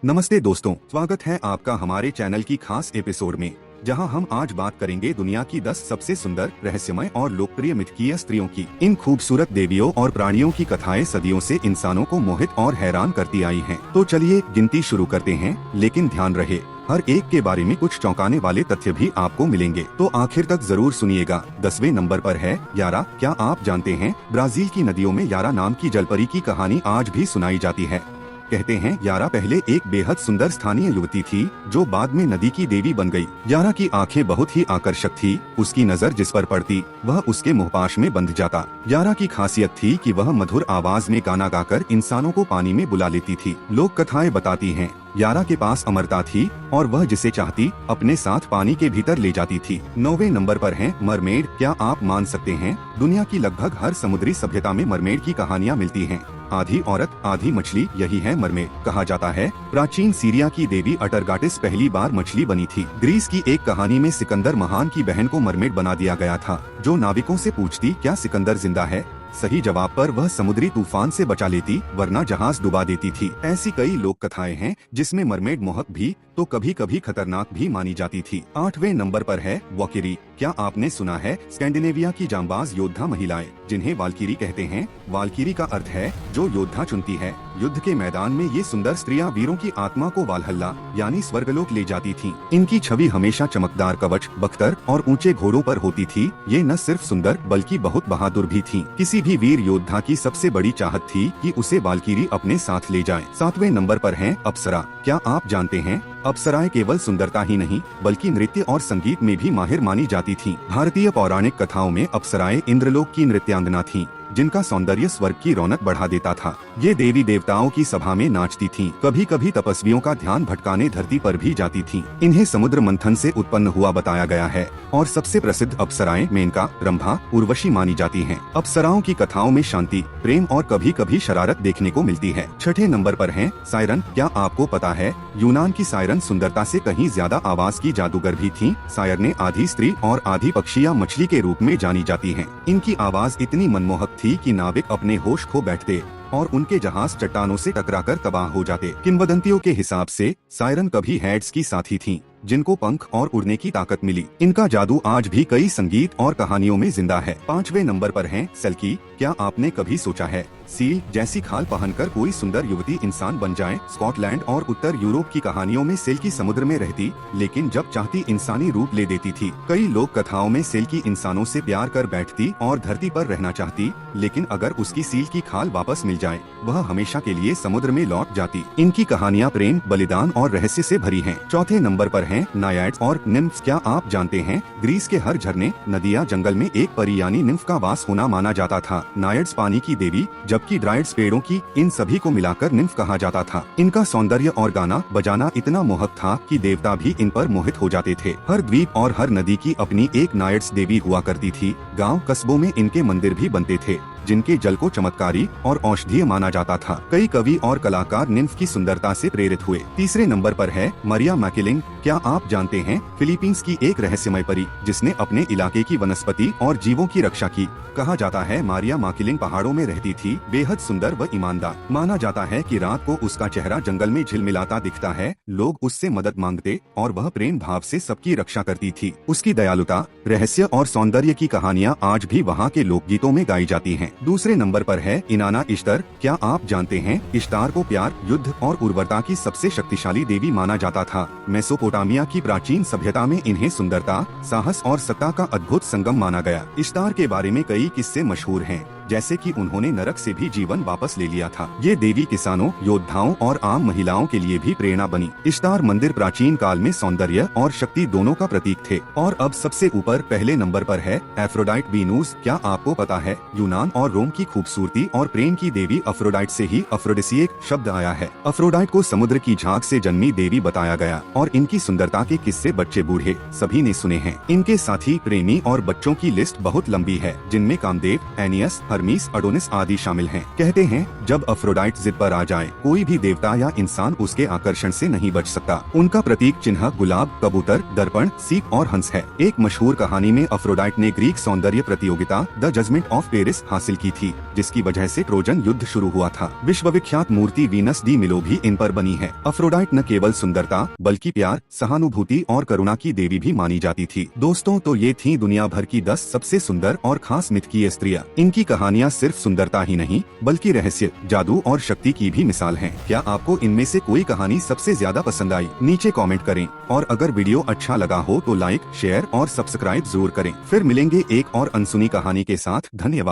नमस्ते दोस्तों, स्वागत है आपका हमारे चैनल की खास एपिसोड में, जहां हम आज बात करेंगे दुनिया की 10 सबसे सुंदर, रहस्यमय और लोकप्रिय मिथकीय स्त्रियों की। इन खूबसूरत देवियों और प्राणियों की कथाएं सदियों से इंसानों को मोहित और हैरान करती आई हैं। तो चलिए गिनती शुरू करते हैं, लेकिन ध्यान रहे हर एक के बारे में कुछ चौंकाने वाले तथ्य भी आपको मिलेंगे, तो आखिर तक जरूर सुनिएगा। 10वें नंबर पर है यारा। क्या आप जानते हैं ब्राजील की नदियों में यारा नाम की जलपरी की कहानी आज भी सुनाई जाती है। कहते हैं यारा पहले एक बेहद सुंदर स्थानीय युवती थी, जो बाद में नदी की देवी बन गई। यारा की आंखें बहुत ही आकर्षक थी, उसकी नजर जिस पर पड़ती वह उसके मुंहपाश में बंध जाता। यारा की खासियत थी कि वह मधुर आवाज में गाना गाकर इंसानों को पानी में बुला लेती थी। लोक कथाएं बताती हैं यारा के पास अमरता थी और वह जिसे चाहती अपने साथ पानी के भीतर ले जाती थी। 9वें नंबर पर है मरमेड। क्या आप मान सकते हैं दुनिया की लगभग हर समुद्री सभ्यता में मरमेड की कहानियां मिलती हैं। आधी औरत आधी मछली, यही है मरमेड। कहा जाता है प्राचीन सीरिया की देवी अटरगाटिस पहली बार मछली बनी थी। ग्रीस की एक कहानी में सिकंदर महान की बहन को मरमेड बना दिया गया था, जो नाविकों से पूछती क्या सिकंदर जिंदा है। सही जवाब पर वह समुद्री तूफान से बचा लेती, वरना जहाज डुबा देती थी। ऐसी कई लोक कथाएं हैं जिसमें मरमेड मोहक भी तो कभी कभी खतरनाक भी मानी जाती थी। 8वें नंबर पर है वॉकिरी। क्या आपने सुना है स्कैंडिनेविया की जांबाज योद्धा महिलाएं, जिन्हें वाल्कीरी कहते हैं। वाल्कीरी का अर्थ है जो योद्धा चुनती है। युद्ध के मैदान में ये सुंदर स्त्रियां वीरों की आत्मा को वालहल्ला यानी स्वर्गलोक ले जाती थीं। इनकी छवि हमेशा चमकदार कवच, बख्तर और ऊंचे घोड़ों पर होती थी। ये न सिर्फ सुंदर बल्कि बहुत बहादुर भी थीं। किसी भी वीर योद्धा की सबसे बड़ी चाहत थी कि उसे वाल्कीरी अपने साथ ले जाए। 7वें नंबर पर है अप्सरा। क्या आप जानते हैं अप्सराएं केवल सुंदरता ही नहीं बल्कि नृत्य और संगीत में भी माहिर मानी जाती थीं। भारतीय पौराणिक कथाओं में अप्सराएं इंद्रलोक की नृत्यांगना थीं, जिनका सौंदर्य स्वर्ग की रौनक बढ़ा देता था। ये देवी देवताओं की सभा में नाचती थीं, कभी कभी तपस्वियों का ध्यान भटकाने धरती पर भी जाती थीं। इन्हें समुद्र मंथन से उत्पन्न हुआ बताया गया है और सबसे प्रसिद्ध अप्सराएं मेनका, रंभा, उर्वशी मानी जाती हैं। अप्सराओं की कथाओं में शांति, प्रेम और कभी कभी शरारत देखने को मिलती है। 6ठे नंबर पर है सायरन। क्या आपको पता है यूनान की सायरन सुंदरता से कहीं ज्यादा आवाज की जादूगर भी थीं। सायरनें आधी स्त्री और आधी पक्षी या मछली के रूप में जानी जाती हैं। इनकी आवाज इतनी मनमोहक थी कि नाविक अपने होश खो बैठते और उनके जहाज चट्टानों से टकराकर तबाह हो जाते। किंवदंतियों के हिसाब से सायरन कभी हैड्स की साथी थीं, जिनको पंख और उड़ने की ताकत मिली। इनका जादू आज भी कई संगीत और कहानियों में जिंदा है। 5वें नंबर पर है सेल्की। क्या आपने कभी सोचा है सील जैसी खाल पहनकर कोई सुंदर युवती इंसान बन जाए। स्कॉटलैंड और उत्तर यूरोप की कहानियों में सेल्की समुद्र में रहती, लेकिन जब चाहती इंसानी रूप ले देती थी। कई लोक कथाओं में सेल्की इंसानों से प्यार कर बैठती और धरती पर रहना चाहती, लेकिन अगर उसकी सील की खाल वापस मिल जाए वह हमेशा के लिए समुद्र में लौट जाती। इनकी कहानियाँ प्रेम, बलिदान और रहस्य से भरी हैं। 4थे नंबर पर हैं नायाड्स और निम्फ्स। क्या आप जानते हैं ग्रीस के हर झरने, नदियाँ, जंगल में एक परी यानी निम्फ का वास होना माना जाता था। नायाड्स पानी की देवी, जबकि ड्राइड्स पेड़ों की, इन सभी को मिलाकर निम्फ कहा जाता था। इनका सौंदर्य और गाना बजाना इतना मोहक था कि देवता भी इन पर मोहित हो जाते थे। हर द्वीप और हर नदी की अपनी एक नायाड्स देवी हुआ करती थी। गांव कस्बों में इनके मंदिर भी बनते थे, जिनके जल को चमत्कारी और औषधीय माना जाता था। कई कवि और कलाकार निम्फ की सुंदरता से प्रेरित हुए। 3रे नंबर पर है मरिया मैकिलिंग। क्या आप जानते हैं फिलीपींस की एक रहस्यमय परी जिसने अपने इलाके की वनस्पति और जीवों की रक्षा की। कहा जाता है मारिया मैकिलिंग पहाड़ों में रहती थी, बेहद सुंदर व ईमानदार। माना जाता है कि रात को उसका चेहरा जंगल में झिलमिलाता दिखता है, लोग उससे मदद मांगते और वह प्रेम भाव से सबकी रक्षा करती थी। उसकी दयालुता, रहस्य और सौंदर्य की कहानियाँ आज भी वहाँ के लोकगीतों में गाई जाती हैं। दूसरे नंबर पर है इनाना इश्तर। क्या आप जानते हैं इश्तार को प्यार, युद्ध और उर्वरता की सबसे शक्तिशाली देवी माना जाता था। मेसोपोटामिया की प्राचीन सभ्यता में इन्हें सुंदरता, साहस और सत्ता का अद्भुत संगम माना गया। इश्तार के बारे में कई किस्से मशहूर हैं, जैसे कि उन्होंने नरक से भी जीवन वापस ले लिया था। ये देवी किसानों, योद्धाओं और आम महिलाओं के लिए भी प्रेरणा बनी। इश्तार मंदिर प्राचीन काल में सौंदर्य और शक्ति दोनों का प्रतीक थे। और अब सबसे ऊपर पहले नंबर पर है एफ्रोडाइट वीनूस। क्या आपको पता है यूनान और रोम की खूबसूरती और प्रेम की देवी अफ्रोडाइट से ही अफ्रोडिसिएक शब्द आया है। अफ्रोडाइट को समुद्र की झांक से जन्मी देवी बताया गया और इनकी सुंदरता के किस्से बच्चे बूढ़े सभी ने सुने हैं। इनके साथी, प्रेमी और बच्चों की लिस्ट बहुत लंबी है, जिनमें कामदेव, एनियस, हर्मीस, अडोनिस आदि शामिल हैं। कहते हैं जब अफ्रोडाइट जिद पर आ जाए, कोई भी देवता या इंसान उसके आकर्षण से नहीं बच सकता। उनका प्रतीक चिन्ह गुलाब, कबूतर, दर्पण, सीप और हंस है। एक मशहूर कहानी में अफ्रोडाइट ने ग्रीक सौंदर्य प्रतियोगिता द जजमेंट ऑफ पेरिस हासिल की थी, जिसकी वजह से ट्रोजन युद्ध शुरू हुआ था। विश्वविख्यात मूर्ति वीनस डी मिलो भी इन पर बनी है। अफ्रोडाइट न केवल सुंदरता बल्कि प्यार, सहानुभूति और करुणा की देवी भी मानी जाती थी। दोस्तों, तो ये थी दुनिया भर की 10 सबसे सुंदर और खास मिथकीय स्त्रियां। इनकी कहानियां सिर्फ सुंदरता ही नहीं बल्कि रहस्य, जादू और शक्ति की भी मिसाल हैं। क्या आपको इनमें से कोई कहानी सबसे ज्यादा पसंद आई? नीचे कमेंट करें और अगर वीडियो अच्छा लगा हो तो लाइक, शेयर और सब्सक्राइब जरूर करें। फिर मिलेंगे एक और अनसुनी कहानी के साथ। धन्यवाद।